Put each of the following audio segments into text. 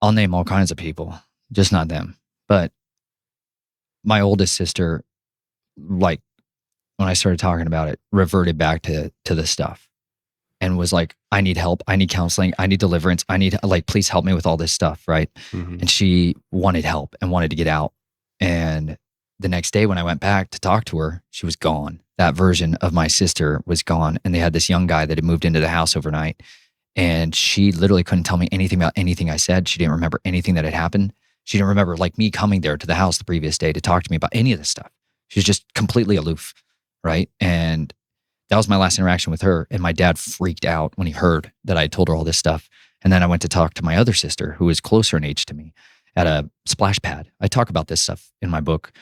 I'll name all kinds of people, just not them. But my oldest sister, like when I started talking about it, reverted back to the stuff and was like, I need help. I need counseling. I need deliverance. I need, like, please help me with all this stuff. Right. Mhm. And she wanted help and wanted to get out. And the next day when I went back to talk to her, she was gone. That version of my sister was gone. And they had this young guy that had moved into the house overnight. And she literally couldn't tell me anything about anything I said. She didn't remember anything that had happened. She didn't remember, like, me coming there to the house the previous day to talk to me about any of this stuff. She was just completely aloof. Right. And that was my last interaction with her. And my dad freaked out when he heard that I had told her all this stuff. And then I went to talk to my other sister, who is closer in age to me, at a splash pad. I talk about this stuff in my book.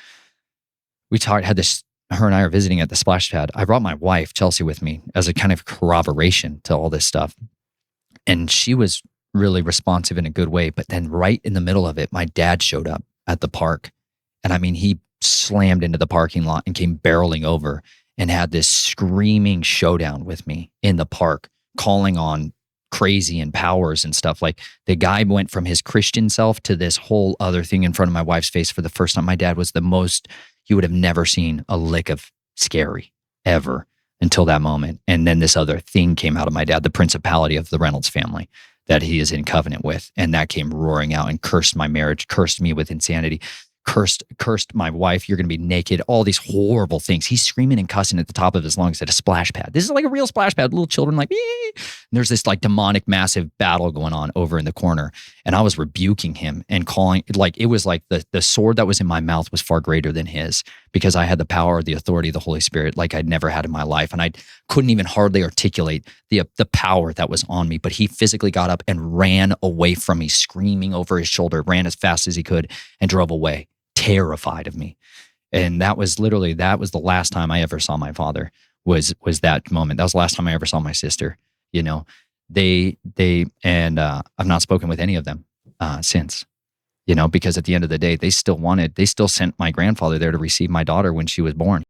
Had this, her and I are visiting at the splash pad. I brought my wife, Chelsea, with me as a kind of corroboration to all this stuff. And she was really responsive in a good way. But then right in the middle of it, my dad showed up at the park. And I mean, he slammed into the parking lot and came barreling over and had this screaming showdown with me in the park, calling on crazy and powers and stuff. Like, the guy went from his Christian self to this whole other thing in front of my wife's face for the first time. My dad was the most, you would have never seen a lick of scary ever until that moment. And then this other thing came out of my dad, the principality of the Reynolds family that he is in covenant with. And that came roaring out and cursed my marriage, cursed me with insanity, cursed my wife. You're going to be naked. All these horrible things. He's screaming and cussing at the top of his lungs at a splash pad. This is like a real splash pad. Little children like, ee! And there's this like demonic, massive battle going on over in the corner. And I was rebuking him and calling, like, it was like the sword that was in my mouth was far greater than his, because I had the power, the authority of the Holy Spirit like I'd never had in my life. And I couldn't even hardly articulate the power that was on me. But he physically got up and ran away from me, screaming over his shoulder, ran as fast as he could and drove away, terrified of me. And that was the last time I ever saw my father, was that moment. That was the last time I ever saw my sister. You know, I've not spoken with any of them since, you know, because at the end of the day, they still sent my grandfather there to receive my daughter when she was born.